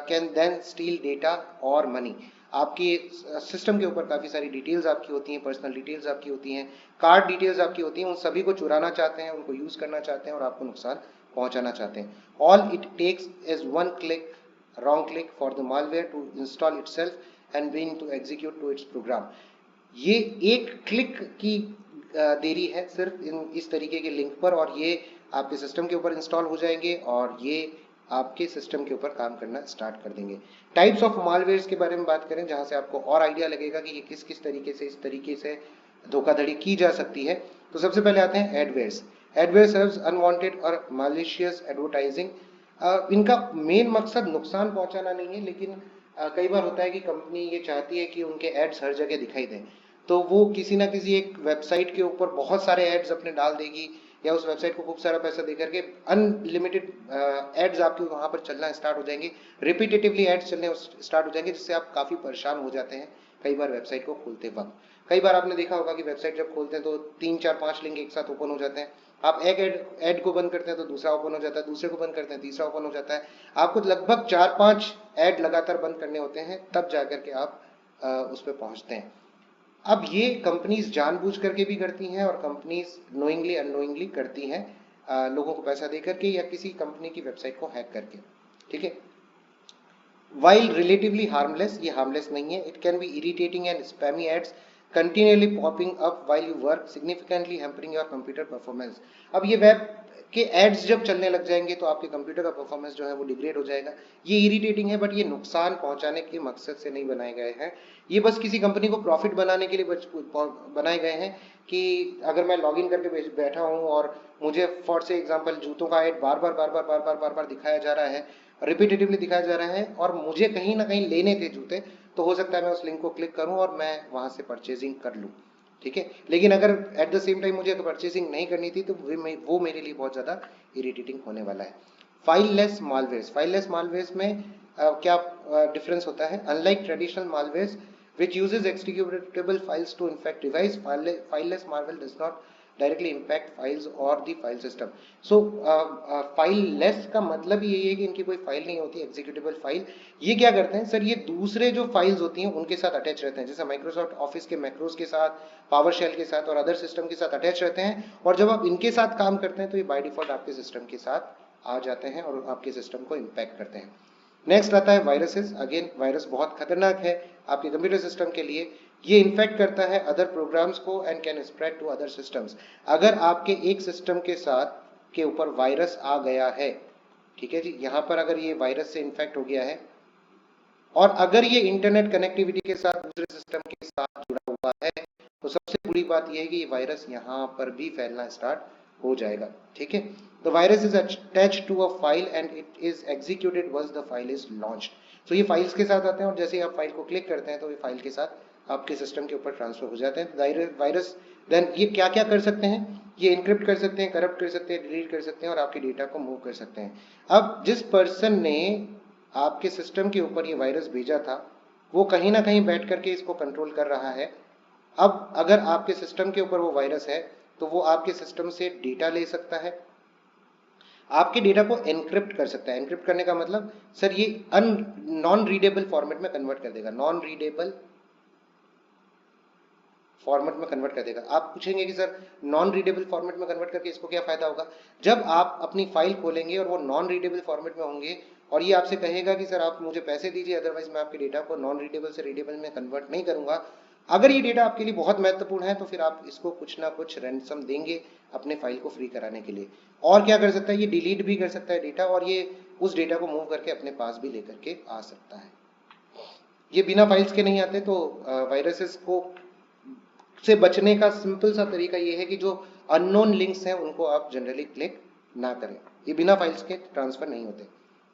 can then steal data or money। आपकी सिस्टम के ऊपर काफ़ी सारी डिटेल्स आपकी होती हैं, पर्सनल डिटेल्स आपकी होती हैं, कार्ड डिटेल्स आपकी होती हैं, उन सभी को चुराना चाहते हैं, उनको यूज़ करना चाहते हैं और आपको नुकसान पहुंचाना चाहते हैं। All it takes is one click, wrong click for the malware to install itself and begin to execute to its program। ये एक क्लिक की देरी है सिर्फ इस तरीके के लिंक पर, और ये आपके सिस्टम के ऊपर इंस्टॉल हो जाएंगे और ये आपके सिस्टम के ऊपर काम करना स्टार्ट कर देंगे। टाइप्स ऑफ मालवेयर्स के बारे में बात करें, जहां से आपको और आइडिया लगेगा कि ये किस किस तरीके से इस तरीके से धोखाधड़ी की जा सकती है। तो सबसे पहले आते हैं एडवेयर्स। एडवेयर सर्व्स अनवांटेड और मालिशियस एडवर्टाइजिंग। इनका मेन मकसद नुकसान पहुंचाना नहीं है, लेकिन कई बार होता है कि कंपनी ये चाहती है कि उनके एड्स हर जगह दिखाई दें, तो वो किसी ना किसी एक वेबसाइट के ऊपर बहुत सारे एड्स अपने डाल देगी, या उस वेबसाइट को खूब सारा पैसा दे करके अनलिमिटेड एड्स आपके वहां पर चलना स्टार्ट हो जाएंगे, रिपीटेटिवली एड्स चलने स्टार्ट हो जाएंगे, जिससे आप काफी परेशान हो जाते हैं कई बार वेबसाइट को खोलते वक्त। कई बार आपने देखा होगा कि वेबसाइट जब खोलते हैं तो 3 4 5 लिंक एक साथ ओपन हो जाते हैं। आप एक ऐड को बंद करते हैं तो दूसरा ओपन हो जाता है, दूसरे को बंद करते हैं तीसरा ओपन हो जाता है। आपको लगभग 4 5 ऐड लगातार बंद करने होते हैं, तब जाकर के आप उस पर पहुंचते हैं। अब ये कंपनीज जानबूझ करके भी करती हैं और कंपनीज नोइंगली अननोइंगली करती हैं, लोगों को पैसा दे करके या किसी कंपनी की वेबसाइट को हैक करके। ठीक है, वाइल रिलेटिवली हार्मलेस, ये हार्मलेस नहीं है। It can be irritating and spammy ads continually popping up while you work, significantly hampering your computer performance। अब ये वेब के एड्स जब चलने लग जाएंगे तो आपके कंप्यूटर का परफॉर्मेंस जो है वो डिग्रेड हो जाएगा। ये इरिटेटिंग है, बट ये नुकसान पहुंचाने के मकसद से नहीं बनाए गए हैं। ये बस किसी कंपनी को प्रॉफिट बनाने के लिए बनाए गए हैं कि अगर मैं लॉगिन करके बैठा हूं और मुझे फॉर से एग्जांपल जूतों का एड बार बार दिखाया जा रहा है, रिपीटेटिवली दिखाया जा रहा है, और मुझे कहीं ना कहीं लेने थे जूते, तो हो सकता है मैं उस लिंक को क्लिक करूं और मैं वहां से परचेजिंग कर लूं। ठीक है, लेकिन अगर एट द सेम टाइम मुझे परचेजिंग नहीं करनी थी तो वो मेरे लिए बहुत ज़्यादा इरिटेटिंग होने वाला है। फाइललेस मालवेयर्स। फाइललेस मालवेयर्स में क्या डिफरेंस होता है? Unlike traditional malwares which uses executable files to infect device, fileless malware does not directly impact files or the file system। so fileless का मतलब यही है कि इनकी कोई फाइल नहीं होती एग्जीक्यूटेबल फाइल। ये क्या करते हैं सर? ये दूसरे जो फाइल्स होती हैं उनके साथ अटैच रहते हैं, जैसे माइक्रोसॉफ्ट ऑफिस के मैक्रोस के साथ, पावर शेल के साथ और अदर सिस्टम के साथ अटैच रहते हैं, और जब आप इनके साथ काम करते हैं तो ये बाय डिफॉल्ट आपके सिस्टम के साथ आ जाते हैं और आपके सिस्टम को इम्पैक्ट करते हैं। नेक्स्ट आता है वायरसेस। अगेन वायरस बहुत खतरनाक है आपके कंप्यूटर सिस्टम के लिए। ये इन्फेक्ट करता है अदर प्रोग्राम्स को and can spread to other systems. अगर आपके एक सिस्टम के साथ के ऊपर वायरस आ गया है, ठीक है जी, यहाँ पर अगर ये वायरस से इन्फेक्ट हो गया है और अगर ये इंटरनेट कनेक्टिविटी के साथ दूसरे सिस्टम के साथ जुड़ा हुआ है, तो सबसे बुरी बात यह है कि ये वायरस यहाँ पर भी फैलना स्टार्ट हो जाएगा। ठीक है, the virus is attached to a file and it is executed once the file is launched। तो ये फाइल्स के साथ आते हैं और जैसे ही आप फाइल को क्लिक करते हैं तो ये फाइल के साथ आपके सिस्टम के ऊपर ट्रांसफर हो जाते हैं वायरस। देन ये क्या क्या कर सकते हैं? ये इनक्रिप्ट कर सकते हैं, करप्ट कर सकते हैं, डिलीट कर सकते हैं और आपके डेटा को मूव कर सकते हैं। अब जिस पर्सन ने आपके सिस्टम के ऊपर ये वायरस भेजा था वो कहीं ना कहीं बैठ करके इसको कंट्रोल कर रहा है। अब अगर आपके सिस्टम के ऊपर वो वायरस है तो वो आपके सिस्टम से डेटा ले सकता है, आपके डेटा को एनक्रिप्ट कर सकता है। एनक्रिप्ट करने का मतलब सर ये नॉन रीडेबल फॉर्मेट में कन्वर्ट कर देगा, नॉन रीडेबल फॉर्मेट में कन्वर्ट कर देगा। आप पूछेंगे कि सर नॉन रीडेबल फॉर्मेट में कन्वर्ट करके इसको क्या फायदा होगा? जब आप अपनी फाइल खोलेंगे और वो नॉन रीडेबल फॉर्मेट में होंगे और ये आपसे कहेगा कि सर आप मुझे पैसे दीजिए, अदरवाइज मैं आपके डेटा को नॉन रीडेबल से रीडेबल में कन्वर्ट नहीं करूंगा। अगर ये डेटा आपके लिए बहुत महत्वपूर्ण है तो फिर आप इसको कुछ ना कुछ रैंसम देंगे अपने फाइल को फ्री कराने के लिए। और क्या कर सकता है? ये डिलीट भी कर सकता है डेटा, और ये उस डेटा को मूव करके अपने पास भी लेकर के आ सकता है। ये बिना फाइल्स के नहीं आते। तो वायरसेस को से बचने का सिंपल सा तरीका ये है कि जो अननोन लिंक्स हैं उनको आप जनरली क्लिक ना करें। ये बिना फाइल्स के ट्रांसफर नहीं होते।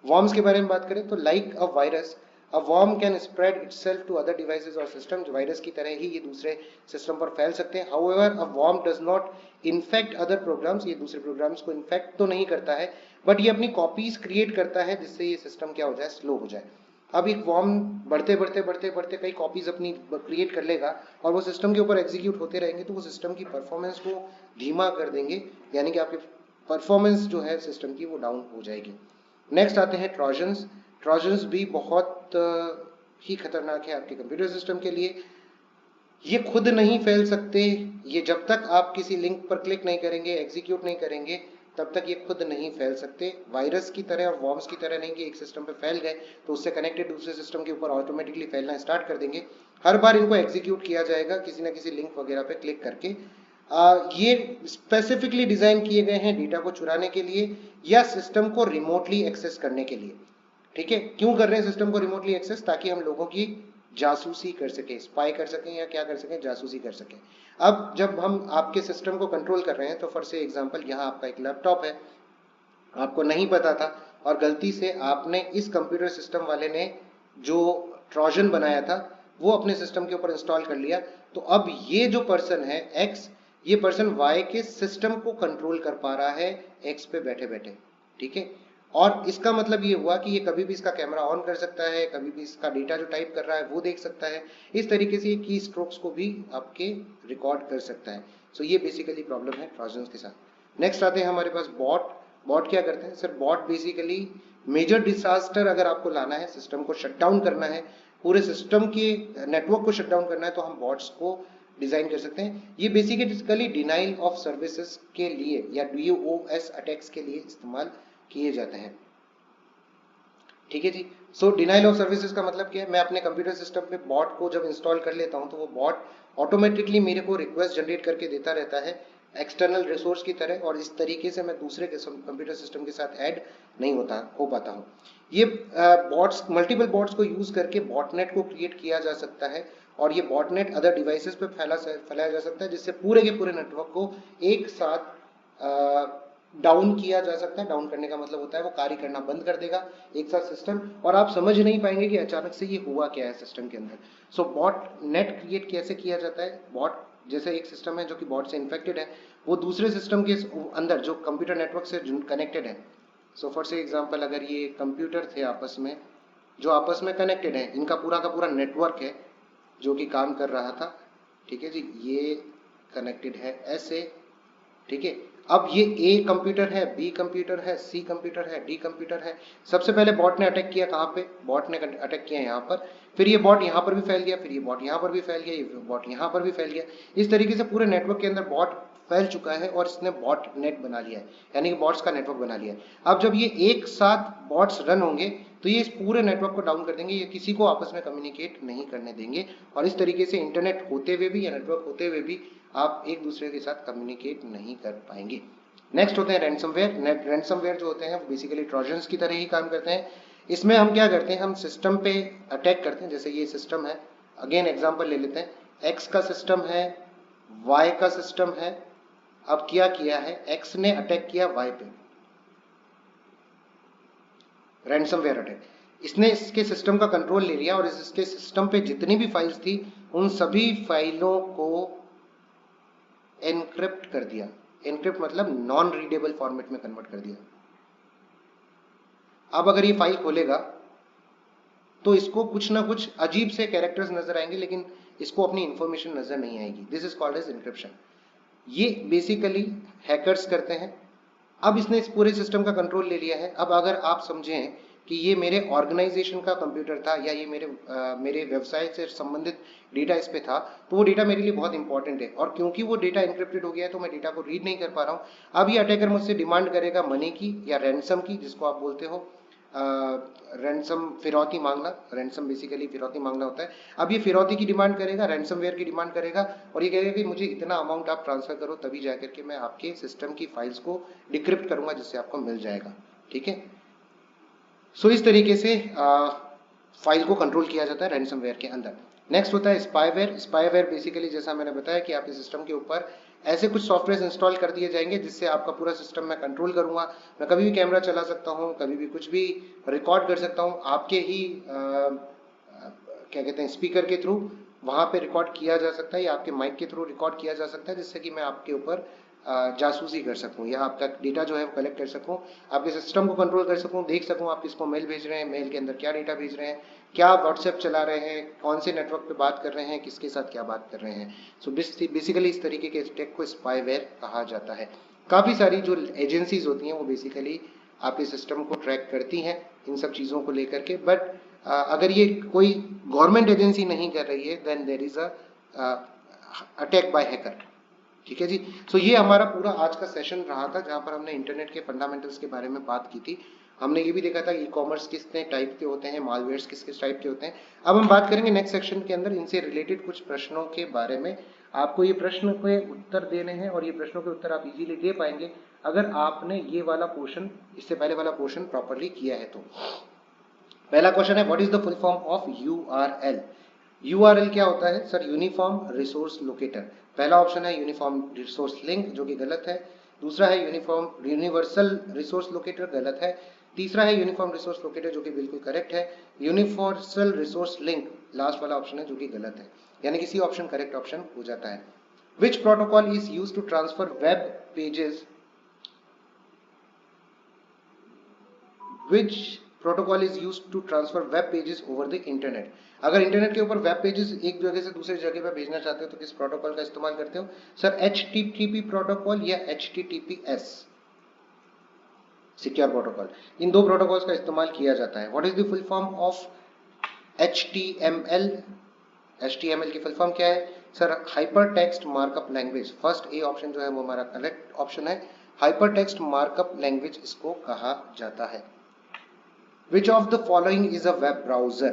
वॉर्म्स के बारे में बात करें तो like a virus, a worm can spread itself to other devices और सिस्टम। वायरस की तरह ही ये दूसरे सिस्टम पर फैल सकते हैं। However a worm does not infect other programs. ये दूसरे प्रोग्राम्स को इन्फेक्ट तो नहीं करता है, बट ये अपनी कॉपीज क्रिएट करता है जिससे ये सिस्टम क्या हो जाए? स्लो हो जाए। अब एक वॉर्म बढ़ते कई कॉपीज अपनी क्रिएट कर लेगा और वो सिस्टम के ऊपर एग्जीक्यूट होते रहेंगे, तो वो सिस्टम की परफॉर्मेंस को धीमा कर देंगे, यानी कि आपके परफॉर्मेंस जो है सिस्टम की वो डाउन हो जाएगी। नेक्स्ट आते हैं ट्रोजन्स। ट्रोजन्स भी बहुत ही खतरनाक है आपके कंप्यूटर सिस्टम के लिए। ये खुद नहीं फैल सकते, ये जब तक आप किसी लिंक पर क्लिक नहीं करेंगे, एग्जीक्यूट नहीं करेंगे, तब तक ये खुद नहीं फैल सकते। वायरस की तरह और वॉर्म्स की तरह नहीं कि एक सिस्टम पे फैल गए तो उससे कनेक्टेड दूसरे सिस्टम के ऊपर ऑटोमेटिकली फैलना स्टार्ट कर देंगे। हर बार इनको एग्जीक्यूट किया जाएगा किसी ना किसी लिंक वगैरह पे क्लिक करके। ये स्पेसिफिकली डिजाइन किए गए हैं डेटा को चुराने के लिए या सिस्टम को रिमोटली एक्सेस करने के लिए। ठीक है, क्यों कर रहे हैं सिस्टम को रिमोटली एक्सेस? ताकि हम लोगों की जासूसी कर सके, स्पाई कर सकें या क्या कर सकें, जासूसी कर सकें। अब जब हम आपके सिस्टम को कंट्रोल कर रहे हैं तो फॉर से एग्जांपल यहाँ आपका एक लैपटॉप है, आपको नहीं पता था और गलती से आपने इस कंप्यूटर सिस्टम वाले ने जो ट्रोजन बनाया था वो अपने सिस्टम के ऊपर इंस्टॉल कर लिया। तो अब ये जो पर्सन है एक्स, ये पर्सन वाई के सिस्टम को कंट्रोल कर पा रहा है एक्स पे बैठे बैठे। ठीक है, और इसका मतलब ये हुआ कि ये कभी भी इसका कैमरा ऑन कर सकता है, कभी भी इसका डेटा जो टाइप कर रहा है वो देख सकता है। इस तरीके से की स्ट्रोक्स को भी आपके रिकॉर्ड कर सकता है। सो ये बेसिकली प्रॉब्लम है ट्रोजन्स के साथ। नेक्स्ट आते हैं हमारे पास बॉट। बॉट क्या करते हैं sir? Bot basically major disaster अगर आपको लाना है, सिस्टम को शट डाउन करना है, पूरे सिस्टम के नेटवर्क को शट डाउन करना है, तो हम बॉट्स को डिजाइन कर सकते हैं। ये बेसिकली डिनाइल ऑफ सर्विसेज के लिए या DOS अटैक्स के लिए इस्तेमाल किए जाते हैं। ठीक है जी। सो डिनाइल ऑफ सर्विसेज का मतलब क्या है? मैं अपने कंप्यूटर सिस्टम पे बॉट को जब इंस्टॉल कर लेता हूं तो वो बॉट ऑटोमेटिकली मेरे को रिक्वेस्ट जनरेट करके देता रहता है एक्सटर्नल रिसोर्स की तरह, और इस तरीके से मैं दूसरे के कंप्यूटर सिस्टम के साथ ऐड नहीं हो पाता हूँ। ये बॉट्स, मल्टीपल बॉट्स को यूज करके बॉटनेट को क्रिएट किया जा सकता है और ये बॉटनेट अदर डिवाइसेस पे फैलाया जा सकता है, जिससे पूरे के पूरे नेटवर्क को एक साथ डाउन किया जा सकता है। डाउन करने का मतलब होता है वो कार्य करना बंद कर देगा एक साथ सिस्टम, और आप समझ नहीं पाएंगे कि अचानक से ये हुआ क्या है सिस्टम के अंदर। सो बॉट नेट क्रिएट कैसे किया जाता है? बॉट जैसे एक सिस्टम है जो कि बॉट से इन्फेक्टेड है, वो दूसरे सिस्टम के अंदर जो कंप्यूटर नेटवर्क से कनेक्टेड है। सो फॉर से एग्जांपल, अगर ये कंप्यूटर थे आपस में जो आपस में कनेक्टेड है, इनका पूरा का पूरा नेटवर्क है जो कि काम कर रहा था। ठीक है जी, ये कनेक्टेड है ऐसे। ठीक है, अब ये ए कंप्यूटर है, बी कंप्यूटर है, सी कंप्यूटर है, डी कंप्यूटर है। सबसे पहले बॉट ने अटैक किया कहाँ पे? बॉट ने अटैक किया यहाँ पर, फिर ये बॉट यहाँ पर भी फैल गया, फिर ये बॉट यहाँ पर भी फैल गया, ये बॉट यहाँ पर भी फैल गया। इस तरीके से पूरे नेटवर्क के अंदर बॉट फैल चुका है और इसने बॉट नेट बना लिया है, यानी कि बॉट्स का नेटवर्क बना लिया है। अब जब ये एक साथ बॉट्स रन होंगे तो ये इस पूरे नेटवर्क को डाउन कर देंगे, ये किसी को आपस में कम्युनिकेट नहीं करने देंगे, और इस तरीके से इंटरनेट होते हुए भी या नेटवर्क होते हुए भी आप एक दूसरे के साथ कम्युनिकेट नहीं कर पाएंगे। नेक्स्ट होते हैं रैंसमवेयर। रैंसमवेयर जो होते हैं वो बेसिकली ट्रोजन्स की तरह ही काम करते हैं। इसमें हम क्या करते हैं, हम सिस्टम पे अटैक करते हैं। जैसे ये सिस्टम है, अगेन एग्जांपल ले लेते हैं, एक्स का सिस्टम है, वाई का सिस्टम है। अब क्या किया है, एक्स ने अटैक किया वाई पे, रैंसमवेयर अटैक। इसने इसके सिस्टम का कंट्रोल ले लिया और इसके सिस्टम पे जितनी भी फाइल्स थी उन सभी फाइलों को एनक्रिप्ट कर दिया। एनक्रिप्ट मतलब नॉन रीडेबल फॉर्मेट में कन्वर्ट कर दिया। अब अगर ये फाइल खोलेगा तो इसको कुछ ना कुछ अजीब से कैरेक्टर्स नजर आएंगे, लेकिन इसको अपनी इंफॉर्मेशन नजर नहीं आएगी। This is called as encryption. ये बेसिकली हैकर्स करते हैं। अब इसने इस पूरे सिस्टम का कंट्रोल ले लिया है। अब अगर आप समझें कि ये मेरे ऑर्गेनाइजेशन का कंप्यूटर था या ये मेरे व्यवसाय से संबंधित डेटा इस पे था, तो वो डेटा मेरे लिए बहुत इंपॉर्टेंट है, और क्योंकि वो डेटा इंक्रिप्टेड हो गया है तो मैं डेटा को रीड नहीं कर पा रहा हूँ। अब ये अटैकर मुझसे डिमांड करेगा मनी की या रैंसम की, जिसको आप बोलते हो रैंसम, फिरौती मांगना। रैंसम बेसिकली फिरौती मांगना होता है। अब ये फिरौती की डिमांड करेगा, रैंसमवेयर की डिमांड करेगा, और ये कहेगा कि मुझे इतना अमाउंट आप ट्रांसफर करो, तभी जाकर के मैं आपके सिस्टम की फाइल्स को डिक्रिप्ट करूंगा, जिससे आपको मिल जाएगा। ठीक है, सो इस तरीके से फाइल को कंट्रोल किया जाता है रैंसमवेयर के अंदर। नेक्स्ट होता है स्पाईवेयर। स्पाईवेयर बेसिकली जैसा मैंने बताया कि आपके सिस्टम के ऊपर ऐसे कुछ सॉफ्टवेयर इंस्टॉल कर दिए जाएंगे जिससे आपका पूरा सिस्टम मैं कंट्रोल करूंगा। मैं कभी भी कैमरा चला सकता हूं, कभी भी कुछ भी रिकॉर्ड कर सकता हूं, आपके ही क्या कहते हैं स्पीकर के थ्रू वहां पे रिकॉर्ड किया जा सकता है, या आपके माइक के थ्रू रिकॉर्ड किया जा सकता है, जिससे कि मैं आपके ऊपर जासूसी कर सकूं या आपका डेटा जो है वो कलेक्ट कर सकूं, आपके सिस्टम को कंट्रोल कर सकूं, देख सकूं आप किसको मेल भेज रहे हैं, मेल के अंदर क्या डेटा भेज रहे हैं, क्या व्हाट्सएप चला रहे हैं, कौन से नेटवर्क पे बात कर रहे हैं, किसके साथ क्या बात कर रहे हैं। सो बेसिकली इस तरीके के अटैक को स्पाईवेयर कहा जाता है। काफ़ी सारी जो एजेंसीज होती हैं वो बेसिकली आपके सिस्टम को ट्रैक करती हैं इन सब चीज़ों को लेकर के, बट अगर ये कोई गवर्नमेंट एजेंसी नहीं कर रही है then there is a attack by hacker. ठीक है जी। सो ये हमारा पूरा आज का सेशन रहा था जहां पर हमने इंटरनेट के फंडामेंटल्स के बारे में बात की थी। हमने ये भी देखा था ई कॉमर्स कितने टाइप के होते हैं, मालवेयर्स किस किस टाइप के होते हैं। अब हम बात करेंगे नेक्स्ट सेक्शन के अंदर इनसे रिलेटेड कुछ प्रश्नों के बारे में। आपको ये प्रश्न के उत्तर देने हैं और ये प्रश्नों के उत्तर आप इजीली दे पाएंगे अगर आपने ये वाला पोर्शन, इससे पहले वाला पोर्शन प्रॉपरली किया है तो। पहला क्वेश्चन है what is the full form of URL. URL क्या होता है सर? Uniform resource locator. पहला ऑप्शन है यूनिफॉर्म रिसोर्स लिंक जो कि गलत है। दूसरा है यूनिवर्सल रिसोर्स लोकेटर, गलत है। तीसरा है यूनिफॉर्म रिसोर्स लोकेटर जो कि बिल्कुल करेक्ट है। यूनिवर्सल रिसोर्स लिंक लास्ट वाला ऑप्शन है जो कि गलत है, यानी कि सी ऑप्शन करेक्ट ऑप्शन हो जाता है। Which protocol is used to transfer web pages, which protocol is used to transfer web pages over the internet। अगर इंटरनेट के ऊपर वेब पेजेस एक जगह से दूसरी जगह पर भेजना चाहते हो तो किस प्रोटोकॉल का इस्तेमाल करते हो सर? HTTP प्रोटोकॉल या HTTPS सिक्योर प्रोटोकॉल, इन दो प्रोटोकॉल्स का इस्तेमाल किया जाता है। What is the full form of HTML? HTML की फुल फॉर्म क्या है sir? Hyper text markup language. First A option जो है वो हमारा करेक्ट ऑप्शन है। हाइपर टेक्स्ट मार्कअप लैंग्वेज इसको कहा जाता है। Which of the following is a web browser?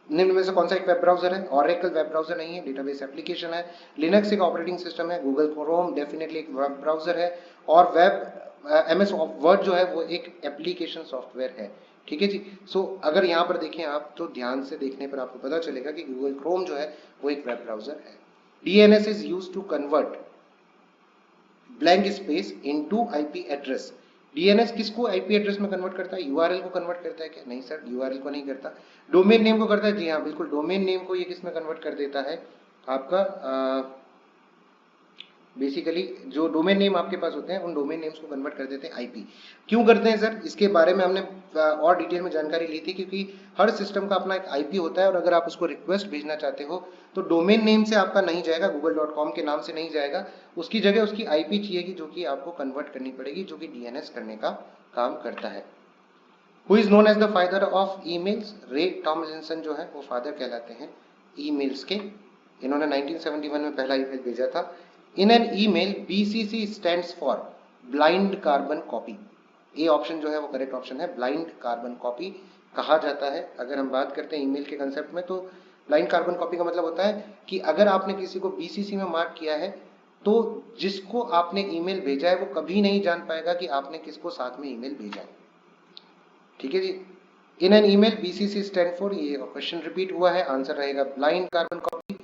निम्न में से कौन सा एक वेब ब्राउजर है? Oracle वेब ब्राउजर नहीं है, डेटाबेस एप्लीकेशन है। लिनक्स एक ऑपरेटिंग सिस्टम है। गूगल क्रोम डेफिनेटली एक वेब ब्राउजर है। और वेब MS वर्ड जो है वो एक एप्लीकेशन सॉफ्टवेयर है। ठीक है जी। सो अगर यहाँ पर देखें आप तो ध्यान से देखने पर आपको पता चलेगा कि गूगल क्रोम जो है वो एक वेब ब्राउजर है। DNS is used to convert blank space into IP address। DNS किसको IP एड्रेस में कन्वर्ट करता है? URL को कन्वर्ट करता है क्या? नहीं सर, URL को नहीं करता। डोमेन नेम को करता है? जी हाँ बिल्कुल, डोमेन नेम को ये किस में कन्वर्ट कर देता है आपका बेसिकली जो डोमेन नेम आपके पास होते हैं उन डोमेन नेम्स को कन्वर्ट कर देते हैं IP। क्यों करते हैं सर? इसके बारे में हमने और डिटेल में जानकारी ली थी, क्योंकि हर सिस्टम का अपना एक IP होता है और अगर आप उसको रिक्वेस्ट भेजना चाहते हो तो डोमेन नेम से आपका नहीं जाएगा, google.com के नाम से नहीं जाएगा, उसकी जगह उसकी IP चाहिएगी जो कि आपको कन्वर्ट करनी पड़ेगी, जो कि DNS करने का काम करता है। Who is known as the father of emails? रे टॉमलिंसन जो है वो फादर कहलाते हैं ईमेल्स के। इन्होंने 1971 में पहला ईमेल भेजा था। In an email BCC stands for blind carbon copy। A option जो है वो करेक्ट ऑप्शन है, ब्लाइंड कार्बन कॉपी कहा जाता है। अगर हम बात करते हैं ईमेल के कंसेप्ट में तो ब्लाइंड कार्बन कॉपी का मतलब होता है कि अगर आपने किसी को BCC में मार्क किया है तो जिसको आपने ईमेल भेजा है वो कभी नहीं जान पाएगा कि आपने किसको साथ में ईमेल भेजा है। ठीक है जी। In an email BCC stand for, ये क्वेश्चन रिपीट हुआ है, आंसर रहेगा blind carbon copy.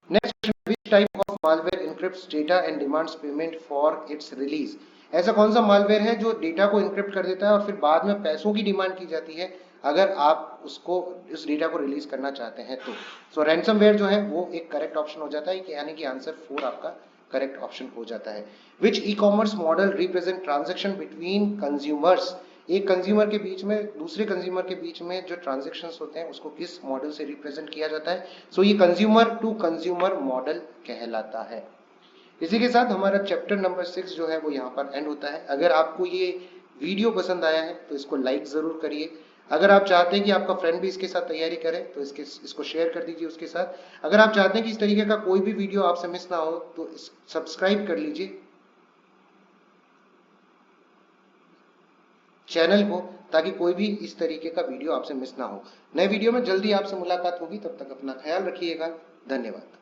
Next question, which type of malware encrypts data and demands payment for its release? ऐसा कौन सा मालवेयर है जो डेटा को इनक्रिप्ट कर देता है और फिर बाद में पैसों की डिमांड की जाती है अगर आप उसको उस डेटा को रिलीज करना चाहते हैं तो? सो रैंसमवेयर जो है वो एक करेक्ट ऑप्शन हो जाता है, यानी कि आंसर 4 आपका करेक्ट ऑप्शन हो जाता है। Which e commerce model represent transaction between consumers? एक कंज्यूमर के बीच में दूसरे कंज्यूमर के बीच में जो ट्रांजेक्शन्स होते हैं उसको किस मॉडल से रिप्रेजेंट किया जाता है? सो ये कंज्यूमर टू कंज्यूमर मॉडल कहलाता है। इसी के साथ हमारा चैप्टर नंबर 6 जो है वो यहाँ पर एंड होता है। अगर आपको ये वीडियो पसंद आया है तो इसको लाइक जरूर करिए। अगर आप चाहते हैं कि आपका फ्रेंड भी इसके साथ तैयारी करे तो इसको शेयर कर दीजिए उसके साथ। अगर आप चाहते हैं कि इस तरीके का कोई भी वीडियो आपसे मिस ना हो तो सब्सक्राइब कर लीजिए चैनल को, ताकि कोई भी इस तरीके का वीडियो आपसे मिस ना हो। नए वीडियो में जल्दी आपसे मुलाकात होगी, तब तक अपना ख्याल रखिएगा। धन्यवाद।